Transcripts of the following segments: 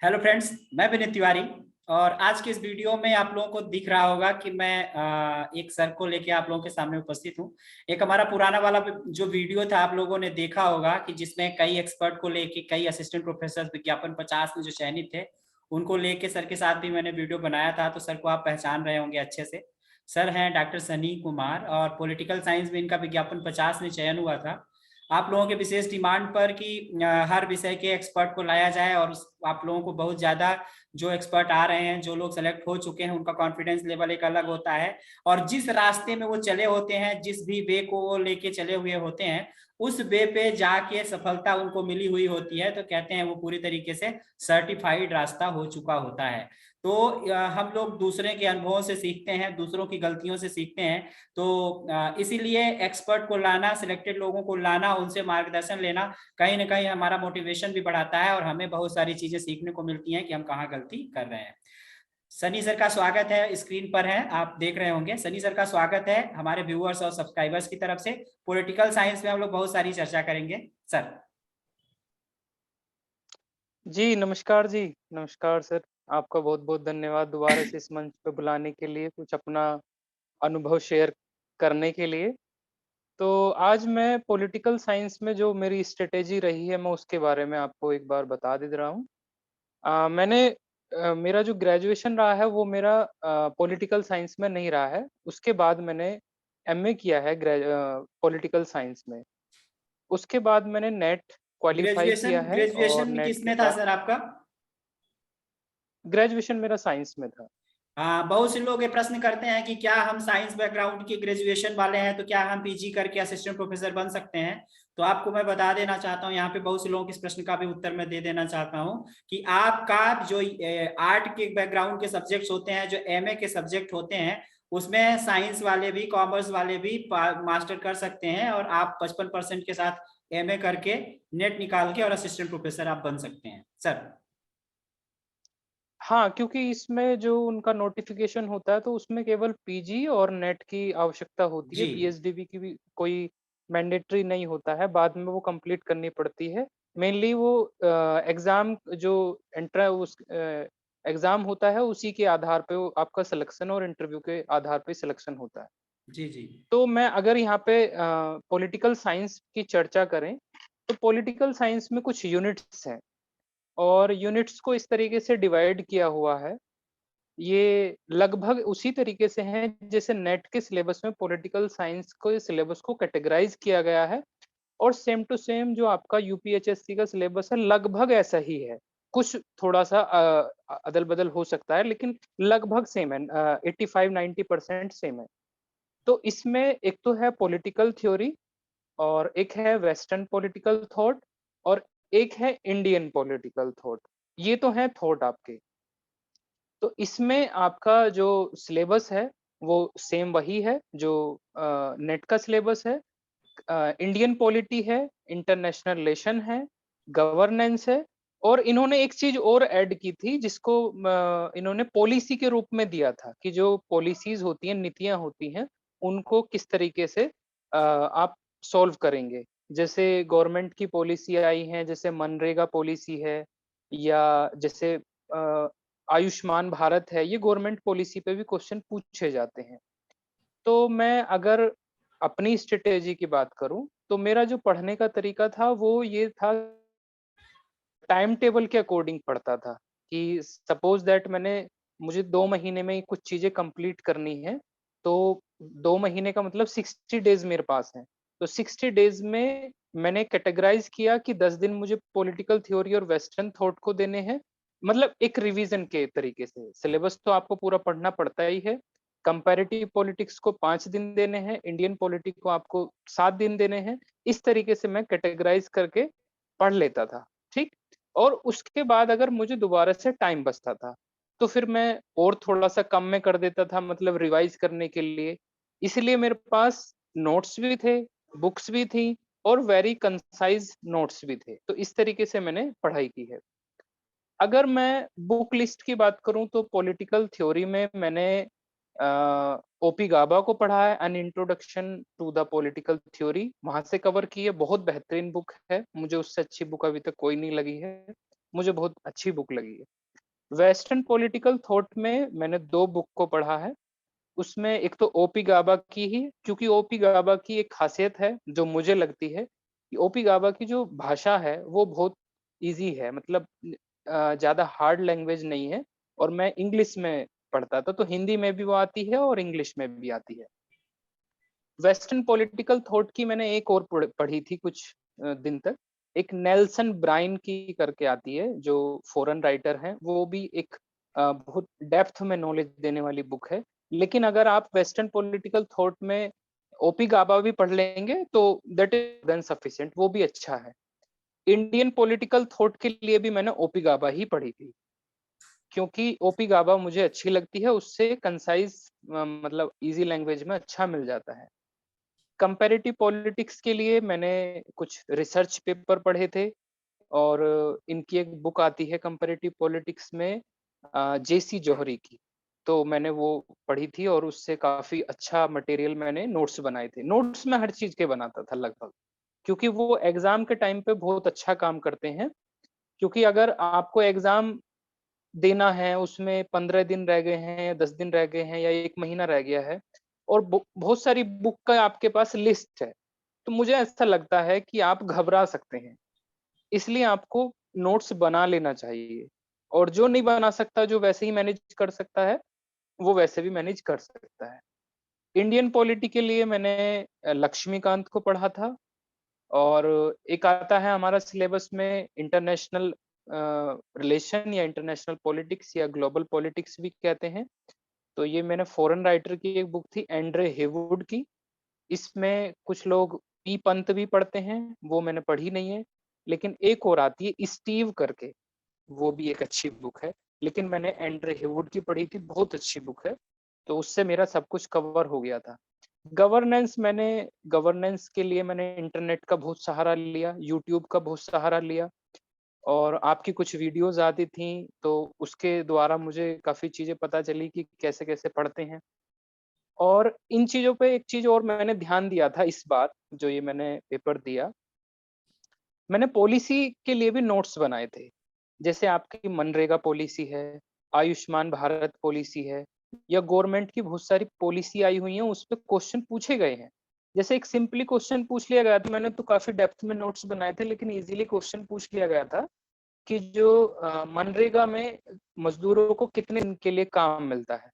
Hello friends, मैं विनीत तिवारी। और आज के इस वीडियो में आप लोगों को दिख रहा होगा कि मैं एक सर को लेके आप लोगों के सामने उपस्थित हूँ। एक हमारा पुराना वाला जो वीडियो था आप लोगों ने देखा होगा कि जिसमें कई एक्सपर्ट को लेके कई असिस्टेंट प्रोफेसर विज्ञापन 50 में जो चयनित थे उनको लेके सर के साथ भी मैंने वीडियो बनाया था। तो सर को आप पहचान रहे होंगे अच्छे से। सर हैं डॉक्टर सनी कुमार और पॉलिटिकल साइंस में इनका विज्ञापन 50 में चयन हुआ था। आप लोगों के विशेष डिमांड पर कि हर विषय के एक्सपर्ट को लाया जाए और आप लोगों को बहुत ज्यादा जो एक्सपर्ट आ रहे हैं, जो लोग सेलेक्ट हो चुके हैं, उनका कॉन्फिडेंस लेवल एक अलग होता है। और जिस रास्ते में वो चले होते हैं, जिस भी वे को वो लेके चले हुए होते हैं, उस वे पे जाके सफलता उनको मिली हुई होती है, तो कहते हैं वो पूरी तरीके से सर्टिफाइड रास्ता हो चुका होता है। तो हम लोग दूसरे के अनुभवों से सीखते हैं, दूसरों की गलतियों से सीखते हैं। तो इसीलिए एक्सपर्ट को लाना, सिलेक्टेड लोगों को लाना, उनसे मार्गदर्शन लेना कहीं ना कहीं हमारा मोटिवेशन भी बढ़ाता है और हमें बहुत सारी चीजें सीखने को मिलती हैं कि हम कहाँ गलती कर रहे हैं। सनी सर का स्वागत है, स्क्रीन पर है, आप देख रहे होंगे। सनी सर का स्वागत है हमारे व्यूअर्स और सब्सक्राइबर्स की तरफ से। पॉलिटिकल साइंस में हम लोग बहुत सारी चर्चा करेंगे सर। जी, नमस्कार जी। नमस्कार सर। आपका बहुत-बहुत धन्यवाद दोबारा से इस मंच पे बुलाने के लिए, कुछ अपना अनुभव शेयर करने के लिए। तो आज मैं पॉलिटिकल साइंस में जो मेरी स्ट्रैटेजी रही है, मैं उसके बारे में आपको एक बार बता दे रहा हूँ। मेरा जो ग्रेजुएशन रहा है, वो मेरा पॉलिटिकल साइंस में नहीं रहा है। उसके बाद मैंने एमए किया है पॉलिटिकल साइंस में। उसके बाद मैंने नेट क्वालीफाई ग्रेजुएशन किया है और ग्रेजुएशन नेट किस के में था बाद सर आपका? ग्रेजुएशन मेरा साइंस में था। हाँ, बहुत से लोग ये प्रश्न करते हैं कि क्या हम साइंस बैकग्राउंड के ग्रेजुएशन वाले हैं तो क्या हम पीजी करके असिस्टेंट प्रोफेसर बन सकते हैं। तो आपको मैं बता देना चाहता हूँ, यहाँ पे बहुत से लोगों के इस प्रश्न का भी उत्तर मैं दे देना चाहता हूँ कि आपका जो आर्ट के बैकग्राउंड के सब्जेक्ट्स होते हैं, जो एमए के सब्जेक्ट होते हैं, उसमें साइंस वाले भी, कॉमर्स वाले भी मास्टर कर सकते हैं और आप 55% के साथ एमए करके नेट निकाल के और असिस्टेंट प्रोफेसर आप बन सकते हैं सर। हाँ, क्योंकि इसमें जो उनका नोटिफ़िकेशन होता है तो उसमें केवल पीजी और नेट की आवश्यकता होती है, जी पीएचडी की भी कोई मैंडेटरी नहीं होता है, बाद में वो कंप्लीट करनी पड़ती है। मेनली वो एग्ज़ाम जो एग्ज़ाम होता है उसी के आधार पे वो आपका सिलेक्शन और इंटरव्यू के आधार पे सिलेक्शन होता है। जी जी। तो मैं अगर यहाँ पे पॉलिटिकल साइंस की चर्चा करें, तो पॉलिटिकल साइंस में कुछ यूनिट्स हैं और यूनिट्स को इस तरीके से डिवाइड किया हुआ है। ये लगभग उसी तरीके से हैं जैसे नेट के सिलेबस में पॉलिटिकल साइंस को सिलेबस को कैटेगराइज किया गया है और सेम टू सेम जो आपका यूपीएचएससी का सिलेबस है लगभग ऐसा ही है। कुछ थोड़ा-सा अदल-बदल हो सकता है लेकिन लगभग सेम है 85-90% सेम है। तो इसमें एक तो है पॉलिटिकल थ्योरी और एक है वेस्टर्न पॉलिटिकल थॉट और एक है इंडियन पॉलिटिकल थॉट। ये तो हैं थॉट आपके। तो इसमें आपका जो सिलेबस है, वो सेम वही है जो नेट का सिलेबस है। इंडियन पॉलिटी है, इंटरनेशनल रिलेशन है, गवर्नेंस है और इन्होंने एक चीज़ और ऐड की थी जिसको इन्होंने पॉलिसी के रूप में दिया था कि जो पॉलिसीज़ होती हैं, नीतियाँ होती हैं, उनको किस तरीके से आप सॉल्व करेंगे। जैसे गवर्नमेंट की पॉलिसी आई हैं, जैसे मनरेगा पॉलिसी है या जैसे अ, आयुष्मान भारत है, ये गवर्नमेंट पॉलिसी पे भी क्वेश्चन पूछे जाते हैं। तो मैं अगर अपनी स्ट्रैटेजी की बात करूँ, तो मेरा जो पढ़ने का तरीका था वो ये था टाइम टेबल के अकॉर्डिंग पढ़ता था कि सपोज़ दैट मुझे 2 महीने में कुछ चीज़ें कंप्लीट करनी है, तो 2 महीने का मतलब 60 डेज़ मेरे पास हैं। तो 60 डेज़ में मैंने कैटेगराइज़ किया कि 10 दिन मुझे पॉलिटिकल थ्योरी और वेस्टर्न थॉट को देने हैं, मतलब एक रिवीजन के तरीके से। सिलेबस तो आपको पूरा पढ़ना पड़ता ही है। कंपैरेटिव पॉलिटिक्स को 5 दिन देने हैं, इंडियन पॉलिटिक को आपको 7 दिन देने हैं। इस तरीके से मैं कैटेगराइज़ करके पढ़ लेता था, ठीक? और उसके बाद अगर मुझे दोबारा से टाइम बचता था, तो फिर मैं और थोड़ा-सा कम में कर देता था मतलब रिवाइज़ करने के लिए। इसलिए मेरे पास नोट्स भी थे, बुक्स भी थी और वेरी कंसाइज़ नोट्स भी थे। तो इस तरीके से मैंने पढ़ाई की है। अगर मैं बुक लिस्ट की बात करूँ तो पॉलिटिकल थ्योरी में मैंने ओपी गाबा को पढ़ा है, an introduction to the political theory वहाँ से कवर की है, बहुत बेहतरीन बुक है, मुझे उससे अच्छी बुक अभी तक कोई नहीं लगी है। मुझे बहुत अच्छी बुक लगी है। वेस्टर्न पॉलिटिकल थॉट में मैंने 2 बुक को पढ़ा है। उसमें एक तो ओपी गाबा की ही, क्योंकि ओपी गाबा की एक खासियत है जो मुझे लगती है कि ओपी गाबा की जो भाषा है वो बहुत ईज़ी है, मतलब ज़्यादा हार्ड लैंग्वेज नहीं है। और मैं इंग्लिश में पढ़ता था, तो हिंदी में भी वो आती है और इंग्लिश में भी आती है। वेस्टर्न पॉलिटिकल थॉट की मैंने एक और पढ़ी थी कुछ दिन तक। एक नेल्सन ब्राइन की करके आती है, जो फॉरेन राइटर हैं, वो भी एक बहुत डेप्थ में नॉलेज देने वाली बुक है। लेकिन अगर आप वेस्टर्न पॉलिटिकल थॉट में ओपी गाबा भी पढ़ लेंगे तो दैट इज देन सफिशिएंट, वो भी अच्छा है। इंडियन पॉलिटिकल थॉट के लिए भी मैंने ओपी गाबा ही पढ़ी थी, क्योंकि ओपी गाबा मुझे अच्छी लगती है, उससे कंसाइज मतलब इजी लैंग्वेज में अच्छा मिल जाता है। कंपैरेटिव पॉलिटिक्स के लिए मैंने कुछ रिसर्च पेपर पढ़े थे, और इनकी एक बुक आती है कंपैरेटिव पॉलिटिक्स में जेसी जौहरी की, तो मैंने वो पढ़ी थी और उससे काफ़ी अच्छा मटेरियल मैंने नोट्स बनाए थे। नोट्स मैं हर चीज़ के बनाता था लगभग, क्योंकि वो एग्ज़ाम के टाइम पे बहुत अच्छा काम करते हैं। क्योंकि अगर आपको एग्ज़ाम देना है, उसमें 15 दिन रह गए हैं या 10 दिन रह गए हैं या 1 महीना रह गया है, और बहुत सारी बुक का आपके पास लिस्ट है, तो मुझे ऐसा लगता है कि आप घबरा सकते हैं। इसलिए आपको नोट्स बना लेना चाहिए, और जो नहीं बना सकता, जो वैसे ही मैनेज कर सकता है, वो वैसे भी मैनेज कर सकता है। इंडियन पॉलिटी के लिए मैंने लक्ष्मीकांत को पढ़ा था, और एक आता है हमारा सिलेबस में इंटरनेशनल रिलेशन या इंटरनेशनल पॉलिटिक्स या ग्लोबल पॉलिटिक्स भी कहते हैं। तो ये मैंने फॉरेन राइटर की एक बुक थी एंड्रे हेवुड की। इसमें कुछ लोग पी पंत भी पढ़ते हैं, वो मैंने पढ़ी नहीं है। लेकिन एक और आती है स्टीव करके, वो भी एक अच्छी बुक है। लेकिन मैंने एंड्रे हेवुड की पढ़ी थी, बहुत अच्छी बुक है। तो उससे मेरा सब कुछ कवर हो गया था। गवर्नेंस के लिए मैंने इंटरनेट का बहुत सहारा लिया, यूट्यूब का बहुत सहारा लिया, और आपकी कुछ वीडियोज़ आती थीं, तो उसके द्वारा मुझे काफ़ी चीज़ें पता चली कि कैसे-कैसे पढ़ते हैं। और इन चीज़ों पे एक चीज़ और मैंने ध्यान दिया था इस बार, जो ये मैंने पेपर दिया, मैंने पॉलिसी के लिए भी नोट्स बनाए थे। जैसे आपकी मनरेगा पॉलिसी है, आयुष्मान भारत पॉलिसी है, या गवर्नमेंट की बहुत सारी पॉलिसी आई हुई हैं, उस पे क्वेश्चन पूछे गए हैं। जैसे एक सिंपली क्वेश्चन पूछ लिया गया था, मैंने तो काफ़ी डेप्थ में नोट्स बनाए थे, लेकिन ईज़िली क्वेश्चन पूछ लिया गया था कि जो मनरेगा में मज़दूरों को कितने दिन के लिए काम मिलता है?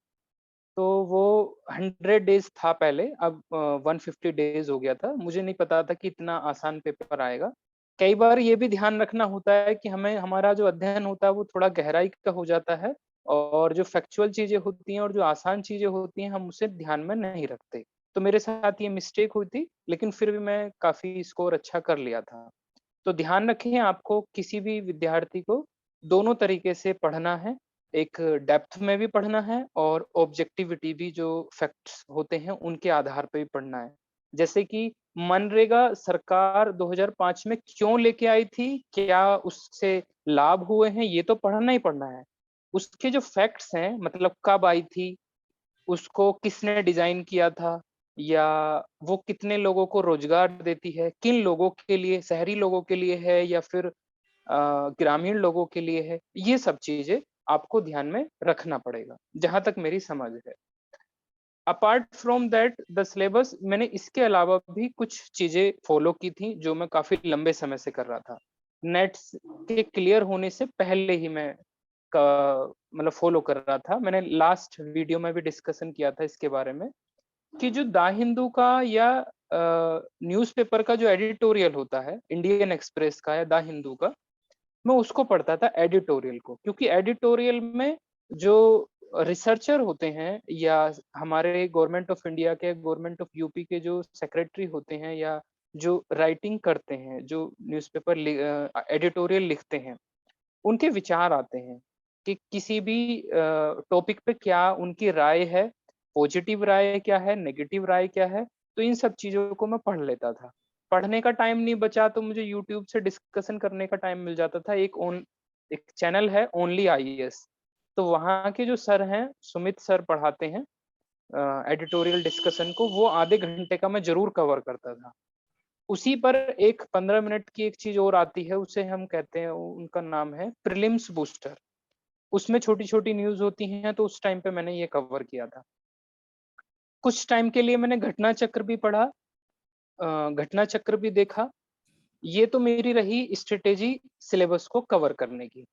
तो वो 100 डेज़ था पहले, अब 150 डेज़ हो गया था। मुझे नहीं पता था कि इतना आसान पेपर आएगा। कई बार ये भी ध्यान रखना होता है कि हमें हमारा जो अध्ययन होता है वो थोड़ा गहराई का हो जाता है, और जो फैक्चुअल चीज़ें होती हैं और जो आसान चीज़ें होती हैं, हम उसे ध्यान में नहीं रखते। तो मेरे साथ ये मिस्टेक हुई थी, लेकिन फिर भी मैं काफ़ी स्कोर अच्छा कर लिया था। तो ध्यान रखें, आपको किसी भी विद्यार्थी को दोनों तरीके से पढ़ना है। एक डेप्थ में भी पढ़ना है, और ऑब्जेक्टिविटी भी, जो फैक्ट्स होते हैं उनके आधार पे भी पढ़ना है। जैसे कि मनरेगा सरकार 2005 में क्यों लेके आई थी? क्या उससे लाभ हुए हैं? ये तो पढ़ना ही पढ़ना है। उसके जो फैक्ट्स हैं, मतलब कब आई थी? उसको किसने डिज़ाइन किया था? या वो कितने लोगों को रोज़गार देती है? किन लोगों के लिए? शहरी लोगों के लिए है या फिर ग्रामीण लोगों के लिए है? ये सब चीज़ें आपको ध्यान में रखना पड़ेगा, जहाँ तक मेरी समझ है। Apart from that the syllabus, मैंने इसके अलावा भी कुछ चीज़ें फ़ॉलो की थी, जो मैं काफ़ी लंबे समय से कर रहा था। नेट्स के क्लियर होने से पहले ही मैं का मतलब फ़ॉलो कर रहा था। मैंने लास्ट वीडियो में भी डिस्कशन किया था इसके बारे में, कि जो द हिंदू का या न्यूज़पेपर का जो एडिटोरियल होता है, इंडियन एक्सप्रेस का या द हिंदू का, मैं उसको पढ़ता था एडिटोरियल को, क्योंकि एडिटोरियल में जो रिसर्चर होते हैं, या हमारे गवर्नमेंट ऑफ इंडिया के, गवर्नमेंट ऑफ यूपी के जो सेक्रेटरी होते हैं, या जो राइटिंग करते हैं, जो न्यूज़पेपर एडिटोरियल लिखते हैं, उनके विचार आते हैं कि किसी भी टॉपिक पे क्या उनकी राय है, पॉजिटिव राय क्या है, नेगेटिव राय क्या है, तो इन सब चीज़ों को मैं पढ़ लेता था। पढ़ने का टाइम नहीं बचा तो मुझे यूट्यूब से डिस्कशन करने का टाइम मिल जाता था। एक चैनल है ओनली आईएएस, तो वहाँ के जो सर हैं, सुमित सर पढ़ाते हैं एडिटोरियल डिस्कशन को, वो आधे घंटे का मैं ज़रूर कवर करता था। उसी पर एक 15 मिनट की एक चीज और आती है, उसे हम कहते हैं, उनका नाम है प्रीलिम्स बूस्टर। उसमें छोटी-छोटी न्यूज़ होती हैं, तो उस टाइम पे मैंने ये कवर किया था। कुछ टाइम के लिए मैंने घटना चक्र भी पढ़ा, घटना चक्र भी देखा। ये तो मेरी रही स्ट्रैटेजी सिलेबस को कवर करने की।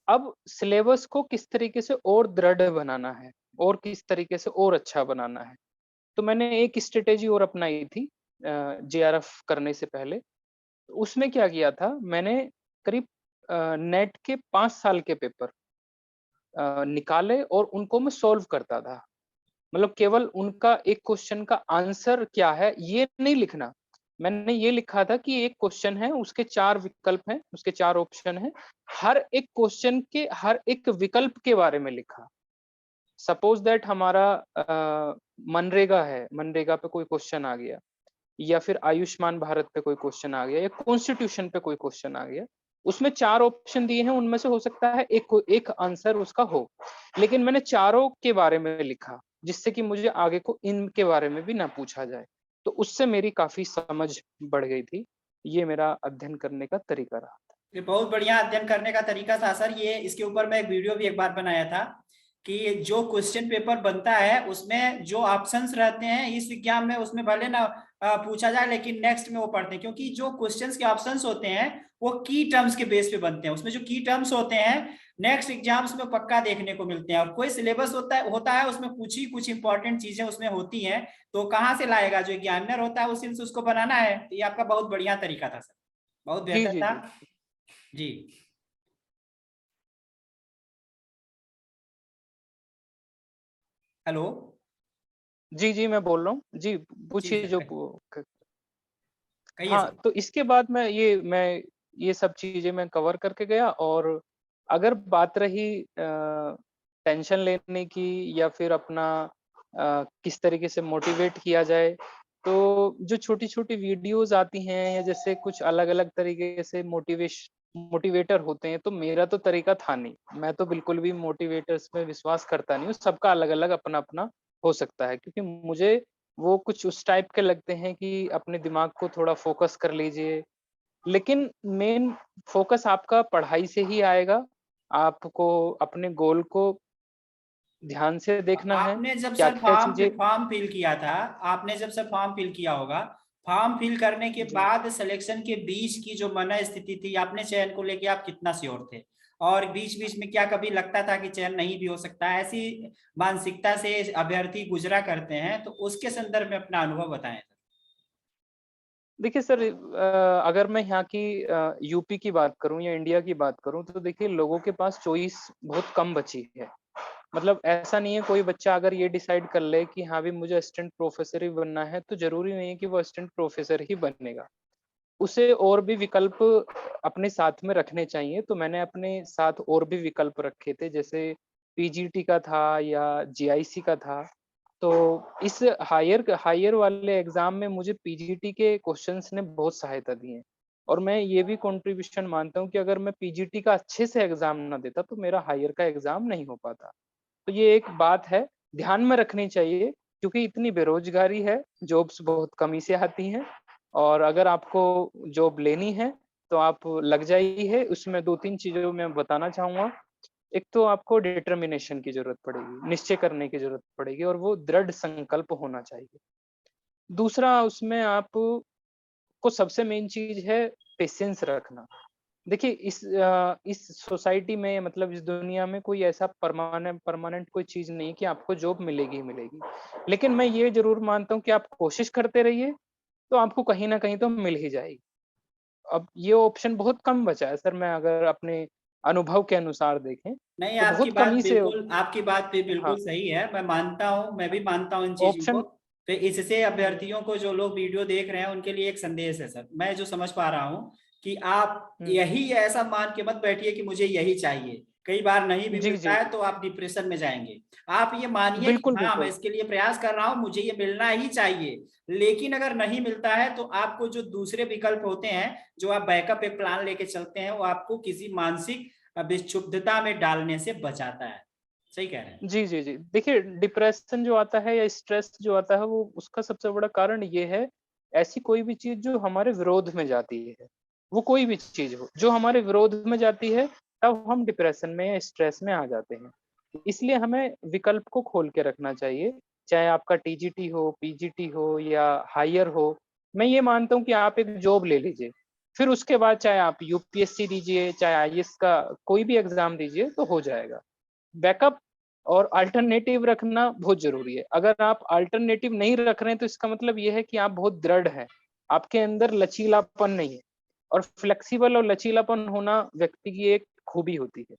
अब सिलेबस को किस तरीके से और दृढ़ बनाना है और किस तरीके से और अच्छा बनाना है। तो मैंने एक स्ट्रैटेजी और अपनाई थी जेआरएफ करने से पहले। उसमें क्या किया था मैंने, करीब नेट के 5 साल के पेपर निकाले और उनको मैं सॉल्व करता था। मतलब केवल उनका एक क्वेश्चन का आंसर क्या है ये नहीं लिखना। मैंने ये लिखा था कि एक क्वेश्चन है, उसके 4 विकल्प हैं, उसके 4 ऑप्शन हैं। हर एक क्वेश्चन के हर एक विकल्प के बारे में लिखा। सपोज दैट हमारा मनरेगा है, मनरेगा पे कोई क्वेश्चन आ गया, या फिर आयुष्मान भारत पे कोई क्वेश्चन आ गया, या कॉन्स्टिट्यूशन पे कोई क्वेश्चन आ गया। उसमें 4 ऑप्शन दिए हैं, उनमें से हो सकता है एक आंसर उसका हो। लेकिन मैंने चारों के बारे में लिखा, जिससे कि मुझे आगे को इनके बारे में भी ना पूछा जाए। तो उससे मेरी काफ़ी समझ बढ़ गई थी। ये मेरा अध्ययन करने का तरीका रहा। ये बहुत बढ़िया अध्ययन करने का तरीका था सर। ये इसके ऊपर मैं एक वीडियो भी एक बार बनाया था कि जो क्वेश्चन पेपर बनता है उसमें जो ऑप्शंस रहते हैं इस विज्ञान में, उसमें भले ना पूछा जाए लेकिन नेक्स्ट में वो पढ़ते हैं, क्योंकि जो क्वेश्चंस के ऑप्शंस होते हैं वो की टर्म्स के बेस पे बनते हैं। उसमें जो की टर्म्स होते हैं नेक्स्ट एग्जाम्स में पक्का देखने को मिलते हैं। और कोई सिलेबस होता है उसमें कुछ इंपॉर्टेंट चीजें उसमें होती हैं, तो कहाँ से लाएगा? जो एग्जामिनर होता है उसी से उसको बनाना है। तो ये आपका बहुत बढ़िया तरीका था सर, बहुत जी, बेहतर जी, था जी। जी। हेलो। जी, जी, मैं बोल रहा हूँ। जी, जी पूछिए जो सर, पू क कहिए हाँ, सर। तो इसके बाद मैं ये सब चीज़ें मैं कवर करके गया। और अगर बात रही टेंशन लेने की, या फिर अपना किस तरीके से मोटिवेट किया जाए, तो जो छोटी-छोटी वीडियोज़ आती हैं, या जैसे कुछ अलग-अलग तरीके से मोटिवेटर होते हैं, तो मेरा तो तरीका था नहीं। मैं तो बिल्कुल भी मोटिवेटर्स में विश्वास करता नहीं हूँ। सबका अलग-अलग अपना-अपना हो सकता है, क्योंकि मुझे वो कुछ उस टाइप के लगते हैं कि अपने दिमाग को थोड़ा फोकस कर लीजिए। लेकिन मेन फोकस आपका पढ़ाई से ही आएगा। आपको अपने गोल को ध्यान से देखना है, आपने जब सर क्या-क्या चीज़ें। फॉर्म फिल किया था, आपने जब सर फॉर्म फिल किया होगा, फॉर्म फिल करने के जी। बाद सिलेक्शन के बीच की जो मन स्थिति थी, आपने चयन को लेके आप कितना श्योर थे? और बीच बीच में क्या कभी लगता था कि चयन नहीं भी हो सकता है? ऐसी मानसिकता से अभ्यर्थी गुजरा करते हैं, तो उसके संदर्भ में अपना अनुभव बताएं। देखिए सर, अगर मैं यहाँ की यूपी की बात करूँ या इंडिया की बात करूँ, तो देखिए लोगों के पास चॉइस बहुत कम बची है। मतलब ऐसा नहीं है, कोई बच्चा अगर ये डिसाइड कर ले कि हाँ, भी मुझे असिस्टेंट प्रोफ़ेसर ही बनना है, तो ज़रूरी नहीं है कि वो असिस्टेंट प्रोफ़ेसर ही बनेगा। उसे और भी विकल्प अपने साथ में रखने चाहिए। तो मैंने अपने साथ और भी विकल्प रखे थे, जैसे पीजीटी का था या जीआईसी का था। तो इस हायर वाले एग्ज़ाम में मुझे पीजीटी के क्वेश्चन्स ने बहुत सहायता दी है। और मैं ये भी कंट्रीब्यूशन मानता हूँ कि अगर मैं पीजीटी का अच्छे से एग्ज़ाम ना देता, तो मेरा हायर का एग्ज़ाम नहीं हो पाता। तो ये एक बात है, ध्यान में रखनी चाहिए, क्योंकि इतनी बेरोज़गारी है, जॉब्स बहुत कम ही से आती हैं। और अगर आपको जॉब लेनी है, तो आप लग जाइए। उसमें 2-3 चीज़ों मैं बताना चाहूँगा। एक तो आपको डिटर्मिनेशन की ज़रूरत पड़ेगी, निश्चय करने की ज़रूरत पड़ेगी, और वो दृढ़ संकल्प होना चाहिए। दूसरा, उसमें आपको सबसे मेन चीज़ है पेशेंस रखना। देखिए इस सोसाइटी में, मतलब इस दुनिया में, कोई ऐसा परमानेंट कोई चीज़ नहीं है कि आपको जॉब मिलेगी ही मिलेगी। लेकिन मैं ये ज़रूर मानता हूँ कि आप कोशिश करते रहिए, तो आपको कहीं न कहीं तो मिल ही जाएगी। अब ये ऑप्शन बहुत कम बचा है सर, मैं अगर अपने अनुभव के अनुसार देखें, नहीं, तो बहुत कम ही से। आपकी बात भी बिल्कुल हाँ, सही है। मैं मानता हूँ, मैं भी मानता हूँ इन चीजों को। ऑप्शन। तो इससे हुँ, अभ्यर्थियों को, जो लोग वीडियो देख रहे हैं, उनके लिए एक संदेश है सर। मैं जो समझ पा रहा हूँ कि आप हुँ। यही ऐसा मान के मत बैठिए कि मुझे यही चाहिए। कई बार नहीं भी जी, मिलता जी, है जी। तो आप डिप्रेशन में जाएंगे। आप ये मानिए कि बिल्कुल, हाँ, मैं बिल्कुल। इसके लिए प्रयास कर रहा हूँ, मुझे ये मिलना ही चाहिए। लेकिन अगर नहीं मिलता है तो आपको जो दूसरे विकल्प होते हैं, जो आप बैकअप एक प्लान लेके चलते हैं, वो आपको किसी मानसिक विक्षुब्धता में डालने से बचाता है। सही कह रहे हैं। जी, जी, जी। देखिए डिप्रेशन जो आता है या स्ट्रेस जो आता है, वो उसका सबसे बड़ा कारण ये है ऐसी कोई भी चीज़ जो हमारे विरोध में जाती है, वो कोई भी चीज़ हो, जो हमारे विरोध में जाती है, तब हम डिप्रेशन में या स्ट्रेस में आ जाते हैं। इसलिए हमें विकल्प को खोल के रखना चाहिए, चाहे आपका टीजीटी हो, पीजीटी हो या हायर हो। मैं ये मानता हूँ कि आप एक जॉब ले लीजिए, फिर उसके बाद चाहे आप यूपीएससी दीजिए, चाहे आईएएस का कोई भी एग्ज़ाम दीजिए, तो हो जाएगा। बैकअप और अल्टरनेटिव रखना बहुत ज़रूरी है। अगर आप अल्टरनेटिव नहीं रख रहे हैं, तो इसका मतलब ये है कि आप बहुत दृढ़ हैं, आपके अंदर लचीलापन नहीं है। और फ्लेक्सिबल और लचीलापन होना व्यक्ति की एक खूबी होती है,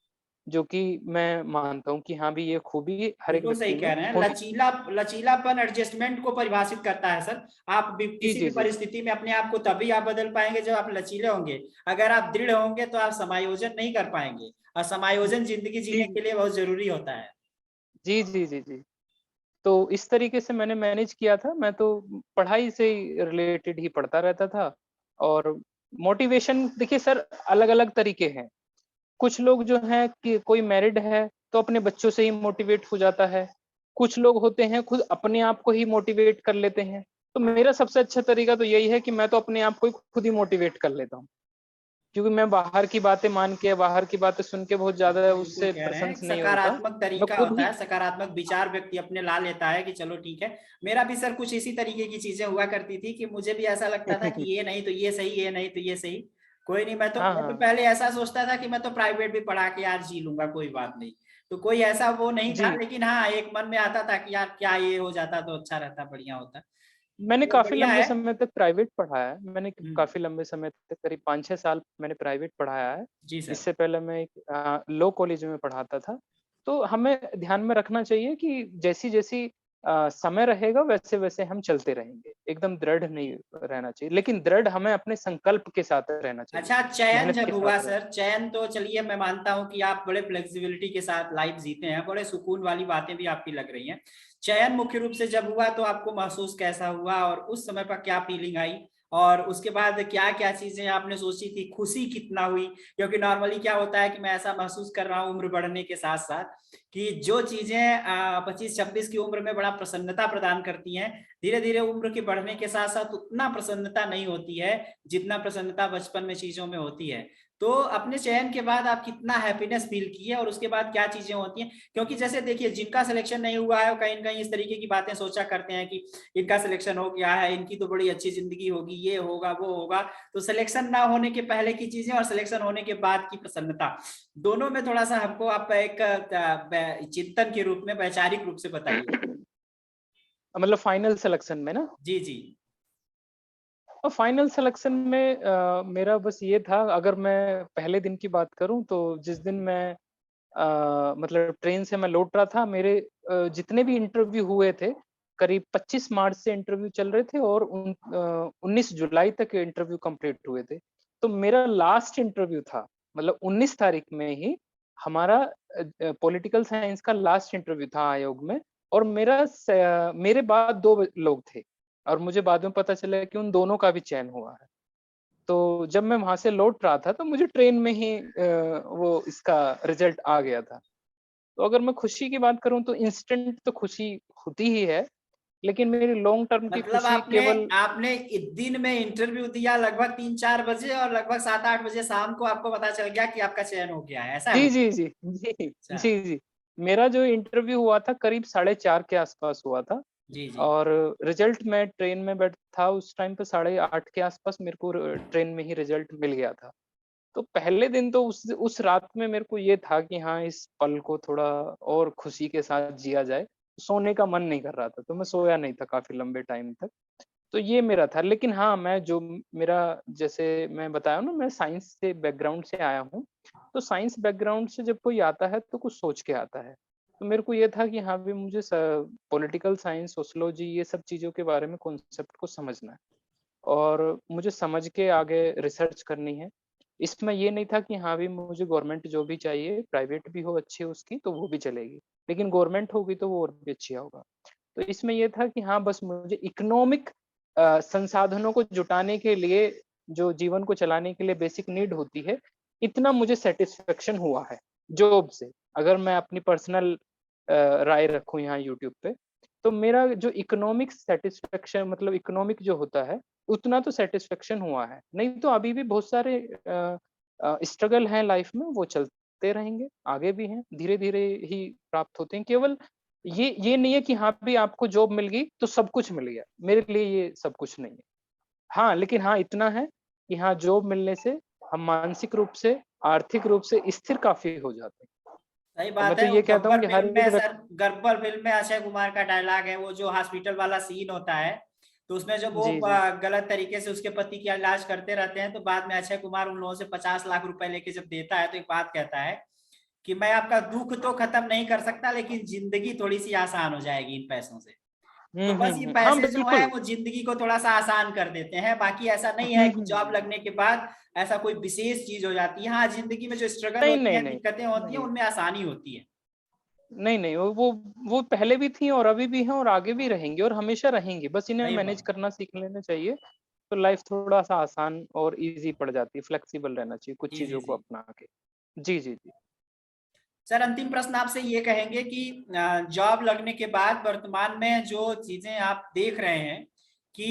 जो कि मैं मानता हूँ कि हाँ भी ये खूबी हर एक बिल्कुल सही व्यक्ति में कह रहे हैं। होनी चाहिए। लचीलापन एडजस्टमेंट को परिभाषित करता है सर। आप जी, किसी भी जी, जी। परिस्थिति में अपने आप को तभी आप बदल पाएंगे जब आप लचीले होंगे। अगर आप दृढ़ होंगे तो आप समायोजन नहीं कर पाएंगे, और समायोजन जिंदगी जी, जीने के लिए बहुत जरूरी होता है। जी, जी, जी, जी। तो इस तरीके से मैंने मैनेज किया था। मैं तो पढ़ाई से ही रिलेटेड ही पढ़ता रहता था। और मोटिवेशन देखिए सर, अलग-अलग तरीके हैं। कुछ लोग जो हैं कि कोई मैरिड है, तो अपने बच्चों से ही मोटिवेट हो जाता है। कुछ लोग होते हैं खुद अपने आप को ही मोटिवेट कर लेते हैं। तो मेरा सबसे अच्छा तरीका तो यही है कि मैं तो अपने आप को ही खुद ही मोटिवेट कर लेता हूँ। क्योंकि मैं बाहर की बातें मान के, बाहर की बातें सुन के बहुत ज़्यादा बिल्कुल उससे कह रहे हैं, एक प्रसन्न नहीं होता। सकारात्मक मैं तरीका खुद होता ही है, सकारात्मक विचार व्यक्ति अपने ला लेता है कि चलो ठीक है। मेरा भी सर कुछ इसी तरीके की चीजें हुआ करती थी कि मुझे भी ऐसा लगता था कि ये नहीं तो ये सही, ये नहीं तो ये सही। कोई नहीं, हाँ, मैं तो हाँ। पहले ऐसा सोचता था कि मैं तो प्राइवेट भी पढ़ा के यार जी लूंगा, कोई बात नहीं। तो कोई ऐसा वो नहीं था, जी। लेकिन हाँ एक मन में आता था कि यार क्या ये हो जाता तो अच्छा रहता, बढ़िया होता। मैंने तो काफ़ी बढ़िया लंबे है। समय तक प्राइवेट पढ़ाया है। मैंने हम्म। काफ़ी लंबे समय तक करीब 5-6 साल मैंने प्राइवेट पढ़ाया है। जी सर। इससे पहले मैं एक लॉ कॉलेज में पढ़ाता था। तो हमें ध्यान में रखना चाहिए कि जैसी-जैसी समय रहेगा वैसे-वैसे हम चलते रहेंगे। एकदम दृढ़ नहीं रहना चाहिए, लेकिन दृढ़ हमें अपने संकल्प के साथ रहना चाहिए, अच्छा, चयन मेहनत जब के हुआ साथ रहना। सर, चयन तो चलिए मैं मानता हूं कि आप बड़े फ्लेक्सिबिलिटी के साथ लाइफ जीते हैं, बड़े सुकून वाली बातें भी आपकी लग रही हैं। चयन मुख्य रूप से जब हुआ तो आपको महसूस कैसा हुआ, और उस समय पर क्या फीलिंग आई, और उसके बाद क्या क्या चीजें आपने सोची थी, खुशी कितना हुई? क्योंकि नॉर्मली क्या होता है कि मैं ऐसा महसूस कर रहा हूँ उम्र बढ़ने के साथ साथ कि जो चीजें 25-26 की उम्र में बड़ा प्रसन्नता प्रदान करती हैं, धीरे धीरे उम्र के बढ़ने के साथ साथ उतना प्रसन्नता नहीं होती है जितना प्रसन्नता बचपन में चीजों में होती है। तो अपने चयन के बाद आप कितना हैप्पीनेस फील किए, और उसके बाद क्या चीजें होती हैं? क्योंकि जैसे देखिए, जिनका सिलेक्शन नहीं हुआ है वो कहीं ना कहीं इस तरीके की बातें सोचा करते हैं कि इनका सिलेक्शन हो गया है, इनकी तो बड़ी अच्छी जिंदगी होगी, ये होगा वो होगा। तो सिलेक्शन ना होने के पहले की चीजें और सिलेक्शन होने के बाद की प्रसन्नता, दोनों में थोड़ा सा हमको आप एक चिंतन के रूप में, वैचारिक रूप से बताइए। मतलब फाइनल सिलेक्शन में ना? जी जी। फाइनल सिलेक्शन में मेरा बस ये था, अगर मैं पहले दिन की बात करूँ तो जिस दिन मैं मतलब ट्रेन से मैं लौट रहा था, मेरे जितने भी इंटरव्यू हुए थे, करीब 25 मार्च से इंटरव्यू चल रहे थे और 19 जुलाई तक इंटरव्यू कंप्लीट हुए थे। तो मेरा लास्ट इंटरव्यू था, मतलब 19 तारीख में ही हमारा पॉलिटिकल साइंस का लास्ट इंटरव्यू था आयोग में। और मेरे बाद 2 लोग थे, और मुझे बाद में पता चला कि उन दोनों का भी चयन हुआ है। तो जब मैं वहाँ से लौट रहा था, तो मुझे ट्रेन में ही वो इसका रिज़ल्ट आ गया था। तो अगर मैं खुशी की बात करूँ तो इंस्टेंट तो खुशी होती ही है, लेकिन मेरी लॉन्ग टर्म की मतलब खुशी आपने केवल। आपने दिन में इंटरव्यू दिया लगभग 3-4 बजे, और लगभग 7-8 बजे शाम को आपको पता चल गया कि आपका चयन हो गया है, ऐसा जी, हुआ? जी, जी। जी, अच्छा। जी, जी। मेरा जो इंटरव्यू हुआ था करीब 4:30 के आस-पास हुआ था। जी जी। और रिज़ल्ट मैं ट्रेन में था उस टाइम पे 8:30 के आस-पास मेरे को ट्रेन में ही रिज़ल्ट मिल गया था। तो पहले दिन तो उस रात में मेरे को ये था कि हाँ, इस पल को थोड़ा और खुशी के साथ जिया जाए। सोने का मन नहीं कर रहा था, तो मैं सोया नहीं था काफ़ी लंबे टाइम तक। तो ये मेरा था। लेकिन हाँ, मैं जो मेरा जैसे मैं बताया ना, मैं साइंस से बैकग्राउंड से आया हूँ। तो साइंस बैकग्राउंड से जब कोई आता है तो कुछ सोच के आता है। तो मेरे को ये था कि हाँ, भई मुझे पॉलिटिकल साइंस, सोशियोलॉजी ये सब चीज़ों के बारे में कॉन्सेप्ट को समझना है। और मुझे समझ के आगे रिसर्च करनी है। इसमें ये नहीं था कि हाँ भी मुझे गवर्नमेंट जॉब ही चाहिए, प्राइवेट भी हो अच्छी उसकी तो वो भी चलेगी। लेकिन गवर्नमेंट होगी तो वो और भी अच्छा होगा। तो इसमें ये था कि हाँ, बस मुझे इकोनॉमिक संसाधनों को जुटाने के लिए, जो जीवन को चलाने के लिए बेसिक नीड होती है, इतना मुझे सैटिस्फैक्शन हुआ है जॉब से। अगर मैं अपनी पर्सनल राय रखूँ यहाँ यूट्यूब पे, तो मेरा जो इकोनॉमिक सेटिस्फेक्शन मतलब इकोनॉमिक जो होता है, उतना तो सेटिस्फेक्शन हुआ है। नहीं तो अभी भी बहुत सारे स्ट्रगल हैं लाइफ में, वो चलते रहेंगे, आगे भी हैं, धीरे-धीरे ही प्राप्त होते हैं। केवल ये नहीं है कि हाँ, भी आपको जॉब मिल गई तो सब कुछ मिल गया, मेरे लिए ये सब कुछ नहीं है। हाँ, लेकिन हाँ, इतना है कि हाँ, जॉब मिलने से हम मानसिक रूप से, आर्थिक रूप से स्थिर काफ़ी हो जाते हैं। सही और मैं बात तो है। वो ये कहता हूँ गब्बर कि हर फिल्म एक में व्यक्ति सर, गब्बर फिल्म में अक्षय कुमार का डायलॉग है, वो जो हॉस्पिटल वाला सीन होता है, तो उसमें जब वो जी, जी। गलत तरीके से उसके पति का इलाज करते रहते हैं, तो बाद में अक्षय कुमार उन लोगों से 50 लाख रुपए लेके जब देता है, तो एक बात कहता है कि मैं आपका दुख तो खत्म नहीं कर सकता, लेकिन जिंदगी थोड़ी सी आसान हो जाएगी इन पैसों से। तो बस ये हाँ, पैसे जो है बिल्कुल। वो जिंदगी को थोड़ा सा आसान कर देते हैं, बाकी ऐसा नहीं है कि जॉब लगने के बाद ऐसा कोई विशेष चीज हो जाती है। हाँ, जिंदगी में जो स्ट्रगल नहीं, होती नहीं, है, नहीं, दिक्कतें होती हैं, नहीं। उनमें आसानी होती है। नहीं, नहीं, वो पहले भी थी और अभी भी हैं और आगे भी रहेंगी और हमेशा रहेंगी। बस इन्हें सही मैनेज बात। करना सीख लेना चाहिए, तो लाइफ थोड़ा-सा आसान और ईज़ी पड़ जाती है, फ्लेक्सिबल रहना चाहिए कुछ जी जी चीज़ों को जी। अपना के। जी, जी, जी। सर, अंतिम प्रश्न आपसे ये कहेंगे कि जॉब लगने के बाद वर्तमान में जो चीजें आप देख रहे हैं कि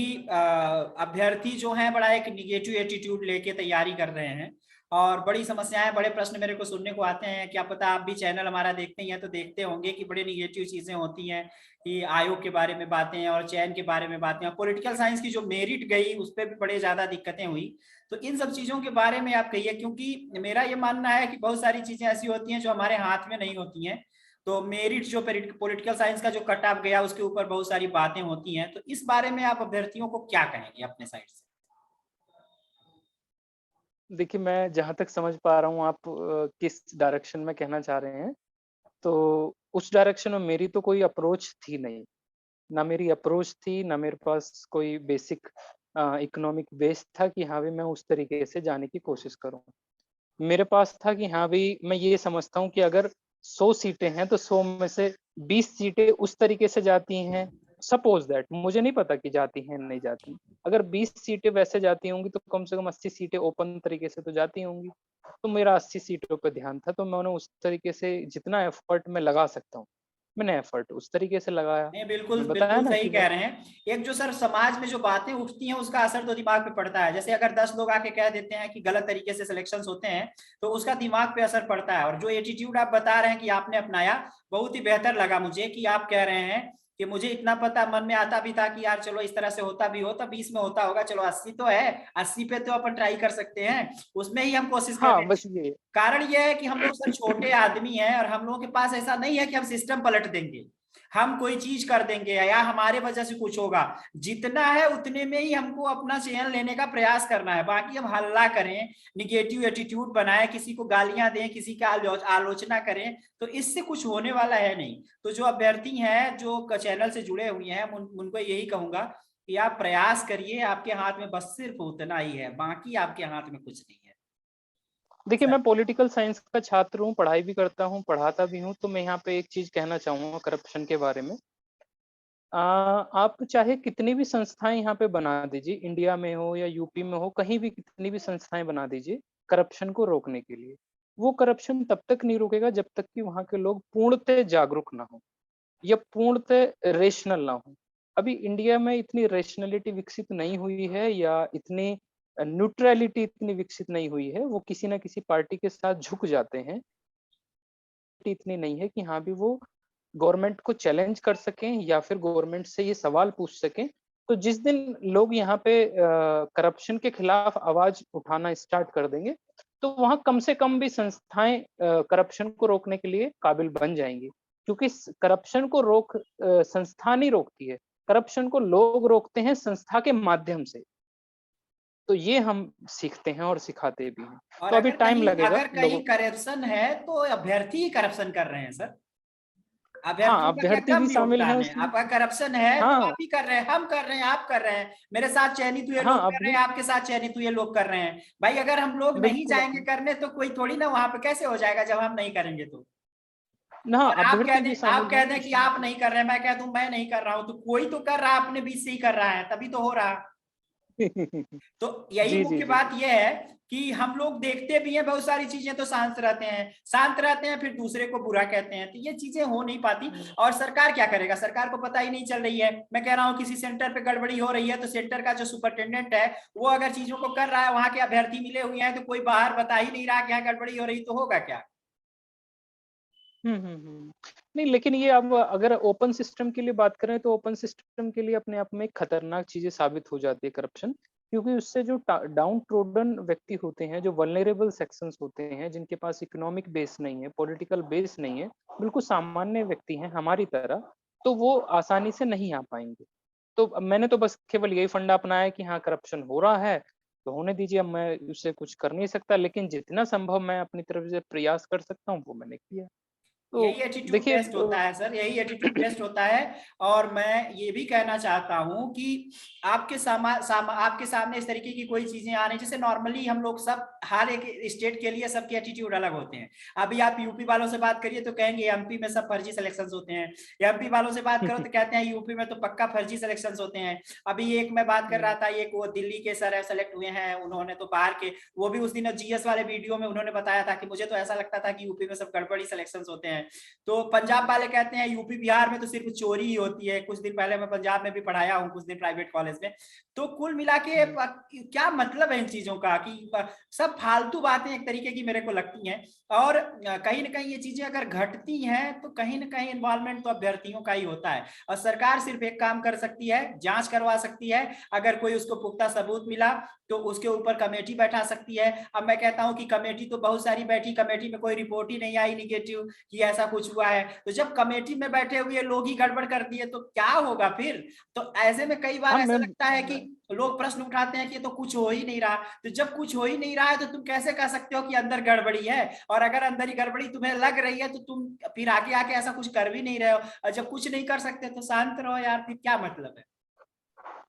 अभ्यर्थी जो हैं बड़ा एक निगेटिव एटीट्यूड लेके तैयारी कर रहे हैं, और बड़ी समस्याएं, बड़े प्रश्न मेरे को सुनने को आते हैं। क्या पता आप भी चैनल हमारा देखते ही हैं तो देखते होंगे कि बड़े निगेटिव चीजें होती हैं, कि आयोग के बारे में बातें और चयन के बारे में बातें, पॉलिटिकल साइंस की जो मेरिट गई उस पर भी बड़े ज्यादा दिक्कतें हुई। तो इन सब चीजों के बारे में आप कहिए, क्योंकि मेरा ये मानना है कि बहुत सारी चीजें ऐसी होती हैं जो हमारे हाथ में नहीं होती हैं। तो मेरिट जो पॉलिटिकल साइंस का जो कट ऑफ गया, उसके ऊपर बहुत सारी बातें होती हैं, तो इस बारे में आप अभ्यर्थियों को क्या कहेंगे अपने साइड से? देखिए, मैं जहाँ तक समझ पा रहा हूँ आप किस डायरेक्शन में कहना चाह रहे हैं, तो उस डायरेक्शन में मेरी तो कोई अप्रोच थी नहीं। ना मेरी अप्रोच थी, ना मेरे पास कोई बेसिक इकोनॉमिक बेस था कि हाँ भाई मैं उस तरीके से जाने की कोशिश करूँ। मेरे पास था कि हाँ भाई मैं ये समझता हूँ कि अगर 100 सीटें हैं तो 100 में से 20 सीटें उस तरीके से जाती हैं, सपोज़ दैट मुझे नहीं पता कि जाती हैं नहीं जाती। अगर 20 सीटें वैसे जाती होंगी तो कम से कम 80 सीटें ओपन तरीके से तो जाती होंगी। तो मेरा 80 सीटों पे ध्यान था, तो मैंने उस तरीके से जितना एफर्ट मैं लगा सकता हूँ, मैंने एफर्ट उस तरीके से लगाया। नहीं, बिल्कुल मैं बताया बिल्कुल ना सही कि कह मैं रहे हैं। एक जो सर समाज में जो बातें उठती हैं, उसका असर तो दिमाग पे पड़ता है। जैसे अगर 10 लोग आके कह देते हैं कि गलत तरीके से सिलेक्शन होते हैं, तो उसका दिमाग पे असर पड़ता है। और जो एटीट्यूड आप बता रहे हैं कि आपने अपनाया, बहुत ही बेहतर लगा मुझे कि आप कह रहे हैं कि मुझे इतना पता, मन में आता भी था कि यार चलो इस तरह से होता भी हो तो 20 में होता होगा, चलो 80 तो है, 80 पे तो अपन ट्राई कर सकते हैं, उसमें ही हम कोशिश कर हाँ, रहे हैं। बस ये कारण यह है कि हम लोग सर छोटे आदमी हैं, और हम लोगों के पास ऐसा नहीं है कि हम सिस्टम पलट देंगे, हम कोई चीज कर देंगे या हमारे वजह से कुछ होगा। जितना है उतने में ही हमको अपना चयन लेने का प्रयास करना है। बाकी हम हल्ला करें, निगेटिव एटीट्यूड बनाए, किसी को गालियां दें, किसी का आलोचना करें, तो इससे कुछ होने वाला है नहीं। तो जो अभ्यर्थी हैं जो चैनल से जुड़े हुए हैं, उनको यही कहूंगा कि आप प्रयास करिए, आपके हाथ में बस सिर्फ उतना ही है, बाकी आपके हाथ में कुछ नहीं है। देखिए, सर। मैं पॉलिटिकल साइंस का छात्र हूँ, पढ़ाई भी करता हूँ, पढ़ाता भी हूँ, तो मैं यहाँ पे एक चीज़ कहना चाहूँगा करप्शन के बारे में। आप चाहे कितनी भी संस्थाएँ यहाँ पे बना दीजिए, इंडिया में हो या यूपी में हो, कहीं भी कितनी भी संस्थाएँ बना दीजिए, करप्शन को रोकने के लिए। वो करप्शन तब तक नहीं रुकेगा जब तक कि वहाँ के लोग पूर्णतः जागरूक ना हों या पूर्णतः रेशनल ना हों। अभी इंडिया में इतनी रेशनैलिटी विकसित नहीं हुई है या इतनी न्यूट्रैलिटी इतनी विकसित नहीं हुई है, वो किसी न किसी पार्टी के साथ झुक जाते हैं। इतनी नहीं है कि हाँ भी वो गवर्नमेंट को चैलेंज कर सकें या फिर गवर्नमेंट से ये सवाल पूछ सकें। तो जिस दिन लोग यहाँ पे करप्शन के खिलाफ आवाज उठाना स्टार्ट कर देंगे, तो वहाँ कम से कम भी संस्थाएँ करप्शन को रोकने के लिए काबिल बन जाएँगी। क्योंकि स करप्शन को संस्था नहीं रोकती है, करप्शन को लोग रोकते हैं संस्था के माध्यम से। तो ये हम सीखते हैं और सिखाते भी हैं। और तो अभी टाइम लगेगा अगर कहीं लोगों करप्शन है तो अभ्यर्थी ही करप्शन कर रहे हैं सर। हाँ, अभ्यर्थियों का क्या अभ्यर्थी भी कम शामिल हैं योगदान है? उसमें। आपका करप्शन है तो हाँ, आप ही कर रहे हैं, हम कर रहे हैं, आप कर रहे हैं, मेरे साथ चयनित हुए हाँ, लोग कर रहे हैं, आपके साथ चयनित हुए लोग कर रहे हैं। भाई अगर हम लोग नहीं बिल्कुल जाएंगे करने तो कोई थोड़ी ना वहां पे कैसे हो जाएगा जब हम नहीं करेंगे तो। ना और अभ्यर्थी भी आप शामिल कह हैं दें कि उसमें। आप नहीं कर रहे हैं, मैं कह दूं मैं नहीं कर रहा हूं, तो कोई तो कर रहा है, अपने बीच से ही कर रहा है, तभी तो हो रहा। तो यही जी, जी, मुख्य जी, बात जी। यह है कि हम लोग देखते भी हैं बहुत सारी चीजें तो शांत रहते हैं, फिर दूसरे को बुरा कहते हैं, तो ये चीजें हो नहीं पाती। और सरकार क्या करेगा, सरकार को पता ही नहीं चल रही है। मैं कह रहा हूँ किसी सेंटर पे गड़बड़ी हो रही है, तो सेंटर का जो सुपरिटेंडेंट है वो अगर चीजों को कर रहा है, वहां के अभ्यर्थी मिले हुए हैं, तो कोई बाहर बता ही नहीं रहा कि यहाँ गड़बड़ी हो रही, तो होगा क्या? नहीं, लेकिन ये अब अगर ओपन सिस्टम के लिए बात करें तो ओपन सिस्टम के लिए अपने आप में एक खतरनाक चीजें साबित हो जाती है करप्शन, क्योंकि उससे जो डाउन ट्रोडन व्यक्ति होते हैं, जो वल्नरेबल सेक्शंस होते हैं, जिनके पास इकोनॉमिक बेस नहीं है, पॉलिटिकल बेस नहीं है, बिल्कुल सामान्य व्यक्ति हैं हमारी तरह, तो वो आसानी से नहीं आ पाएंगे। तो मैंने तो बस केवल यही फंडा अपनाया कि हाँ, करप्शन हो रहा है तो होने दीजिए, अब मैं उससे कुछ कर नहीं सकता, लेकिन जितना संभव मैं अपनी तरफ से प्रयास कर सकता हूँ वो मैंने किया। तो यही एटीट्यूड देखिए, बेस्ट होता है सर, यही एटीट्यूड बेस्ट होता है। और मैं ये भी कहना चाहता हूं कि आपके आपके सामने इस तरीके की कोई चीजें आ रही, जैसे नॉर्मली हम लोग सब हर एक स्टेट के लिए सबके एटीट्यूड अलग होते हैं। अभी आप यूपी वालों से बात करिए तो कहेंगे एमपी में सब फर्जी सिलेक्शन होते हैं, एमपी वालों से बात करो तो कहते हैं यूपी में तो पक्का फर्जी सिलेक्शन होते हैं। अभी एक मैं बात कर रहा था, एक वो दिल्ली के सर सेलेक्ट हुए हैं, उन्होंने तो बाहर के, वो भी उस दिन जीएस वाले वीडियो में उन्होंने बताया था कि मुझे तो ऐसा लगता था कि यूपी में सब गड़बड़ी सिलेक्शन होते हैं। तो पंजाब वाले कहते हैं यूपी बिहार में तो सिर्फ चोरी ही होती है। कुछ दिन पहले मैं पंजाब में भी पढ़ाया हूँ कुछ दिन प्राइवेट कॉलेज में। तो कुल मिला के क्या मतलब है इन चीजों का कि सब फालतू बातें एक तरीके की मेरे को लगती हैं। और कहीं ना कहीं ये चीजें अगर घटती हैं तो कहीं ना कहीं इन्वॉल्वमेंट तो अभ्यर्थियों का ही होता है। और सरकार सिर्फ एक काम कर सकती है, जांच करवा सकती है, अगर कोई उसको पुख्ता सबूत मिला तो उसके ऊपर कमेटी बैठा सकती है। अब मैं कहता हूं कि कमेटी तो बहुत सारी बैठी, कमेटी में कोई रिपोर्ट ही नहीं आई निगेटिव कि ऐसा कुछ हुआ है। तो जब कमेटी में बैठे हुए लोग ही गड़बड़ कर दिए तो क्या होगा फिर? तो ऐसे में कई बार हाँ, ऐसा मैं लगता है कि लोग प्रश्न उठाते हैं कि तो कुछ हो ही नहीं रहा। तो जब कुछ हो ही नहीं रहा है तो तुम कैसे कह सकते हो कि अंदर गड़बड़ी है? और अगर अंदर ही गड़बड़ी तुम्हें लग रही है तो तुम फिर आगे आके ऐसा कुछ कर भी नहीं रहे हो। और जब कुछ नहीं कर सकते तो शांत रहो यार, फिर क्या मतलब है?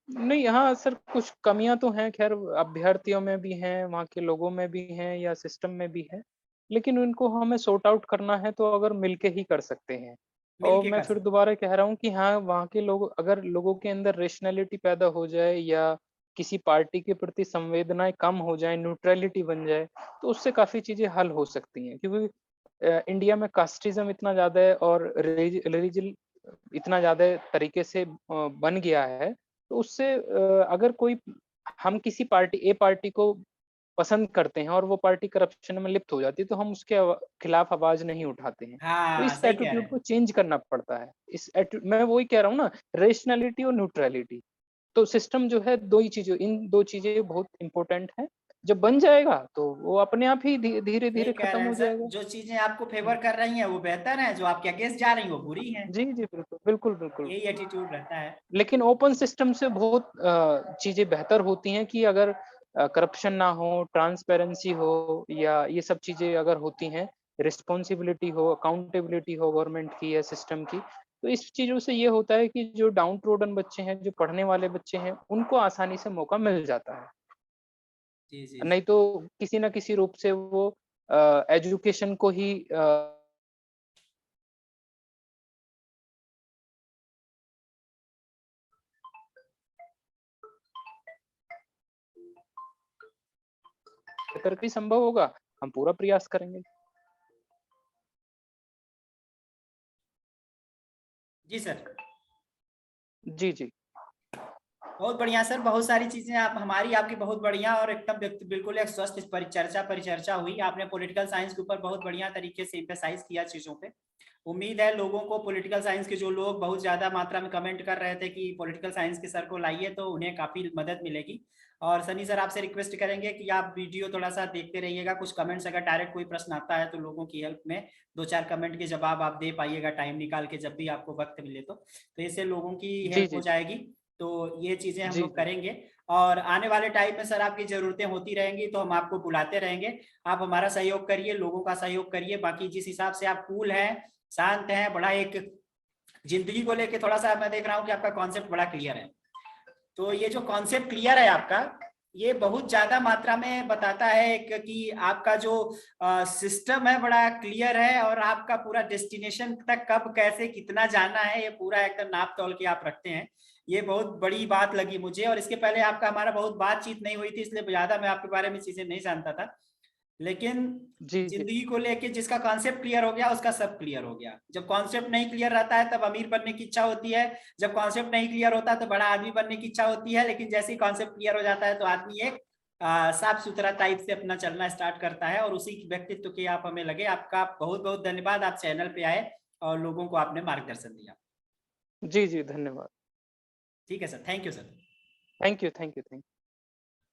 नहीं, हाँ सर, कुछ कमियां तो हैं, खैर अभ्यर्थियों में भी हैं, वहाँ के लोगों में भी हैं, या सिस्टम में भी है, लेकिन उनको हमें सॉर्ट आउट करना है तो अगर मिलके ही कर सकते हैं। और मिलके मैं कर फिर सकते। दोबारा कह रहा हूँ कि हाँ, वहाँ के लोग, अगर लोगों के अंदर रेशनैलिटी पैदा हो जाए या किसी पार्टी के प्रति संवेदनाएं कम हो जाए, न्यूट्रलिटी बन जाए, तो उससे काफी चीजें हल हो सकती हैं। क्योंकि इंडिया में कास्टिज्म इतना ज्यादा है और रिलीजन इतना ज्यादा तरीके से बन गया है, तो उससे अगर कोई, हम किसी पार्टी ए पार्टी को पसंद करते हैं और वो पार्टी करप्शन में लिप्त हो जाती है, तो हम उसके खिलाफ आवाज नहीं उठाते हैं। तो हाँ इस सही कह रहे एटीट्यूड को हैं। चेंज करना पड़ता है। मैं वही कह रहा हूँ ना, रेशनैलिटी और न्यूट्रलिटी। तो सिस्टम जो है, दो ही चीजें, इन दो चीजें बहुत इंपॉर्टेंट है। जब बन जाएगा तो वो अपने आप ही धीरे सही धीरे कह खत्म रहे हैं हो सर, जाएगा। जो चीजें आपको हम्म, फेवर कर रही हैं वो बेहतर है, जो आपके अगेंस्ट जा रही हैं वो बुरी हैं। जी जी, बिल्कुल बिल्कुल बिल्कुल। यही एटीट्यूड रहता है। लेकिन ओपन सिस्टम से बहुत चीजें बेहतर होती हैं कि अगर करप्शन ना हो, ट्रांसपेरेंसी हो, या ये सब चीजें अगर होती हैं, रिस्पॉन्सिबिलिटी हो, अकाउंटेबिलिटी हो गवर्नमेंट की या सिस्टम की, तो इस चीजों से ये होता है कि जो डाउन ट्रोडन बच्चे हैं, जो पढ़ने वाले बच्चे हैं, उनको आसानी से मौका मिल जाता है। जी जी नहीं जी। तो किसी ना किसी रूप से वो एजुकेशन को ही बेहतर भी संभव होगा, हम पूरा प्रयास करेंगे। जी सर। जी जी। बहुत बढ़िया सर, बहुत सारी चीजें आप हमारी आपकी बहुत बढ़िया और एकदम बिल्कुल एक स्वस्थ परिचर्चा हुई। आपने पॉलिटिकल साइंस के ऊपर बहुत बढ़िया तरीके से इम्फेसाइज किया चीजों पे। उम्मीद है लोगों को, पॉलिटिकल साइंस के जो लोग बहुत ज्यादा मात्रा में कमेंट कर रहे थे कि पॉलिटिकल साइंस के सर को लाइए, तो उन्हें काफी मदद मिलेगी। और सनी सर आपसे रिक्वेस्ट करेंगे कि आप वीडियो थोड़ा सा देखते रहिएगा, कुछ कमेंट्स अगर डायरेक्ट कोई प्रश्न आता है तो लोगों की हेल्प में दो चार कमेंट के जवाब आप दे पाइएगा टाइम निकाल के, जब भी आपको वक्त मिले तो इससे लोगों की जी हेल्प हो जी जी। जाएगी। तो ये चीजें हम जी लोग जी। करेंगे। और आने वाले टाइम में सर आपकी जरूरतें होती रहेंगी तो हम आपको बुलाते रहेंगे। आप हमारा सहयोग करिए, लोगों का सहयोग करिए। बाकी जिस हिसाब से आप कूल हैं, शांत हैं, बड़ा एक जिंदगी को लेके थोड़ा सा मैं देख रहा हूँ कि आपका कॉन्सेप्ट बड़ा क्लियर है। तो ये जो कॉन्सेप्ट क्लियर है आपका, ये बहुत ज्यादा मात्रा में बताता है कि आपका जो सिस्टम है बड़ा क्लियर है और आपका पूरा डेस्टिनेशन तक कब कैसे कितना जाना है ये पूरा एकदम नाप तोल के आप रखते हैं। ये बहुत बड़ी बात लगी मुझे, और इसके पहले आपका हमारा बहुत बातचीत नहीं हुई थी, इसलिए ज्यादा मैं आपके बारे में चीजें नहीं जानता था। लेकिन जी, जी। जिंदगी को लेके जिसका कॉन्सेप्ट क्लियर हो गया उसका सब क्लियर हो गया। जब कॉन्सेप्ट नहीं क्लियर रहता है तब अमीर बनने की इच्छा होती है, जब कॉन्सेप्ट नहीं क्लियर होता है तो बड़ा आदमी बनने की इच्छा होती है, लेकिन जैसे ही कॉन्सेप्ट क्लियर हो जाता है तो आदमी एक साफ सुथरा टाइप से अपना चलना स्टार्ट करता है, और उसी व्यक्तित्व के आप हमें लगे। आपका बहुत बहुत धन्यवाद, आप चैनल पे आए और लोगों को आपने मार्गदर्शन दिया। जी, जी, धन्यवाद। ठीक है sir, thank you sir. Thank you, thank you, thank you.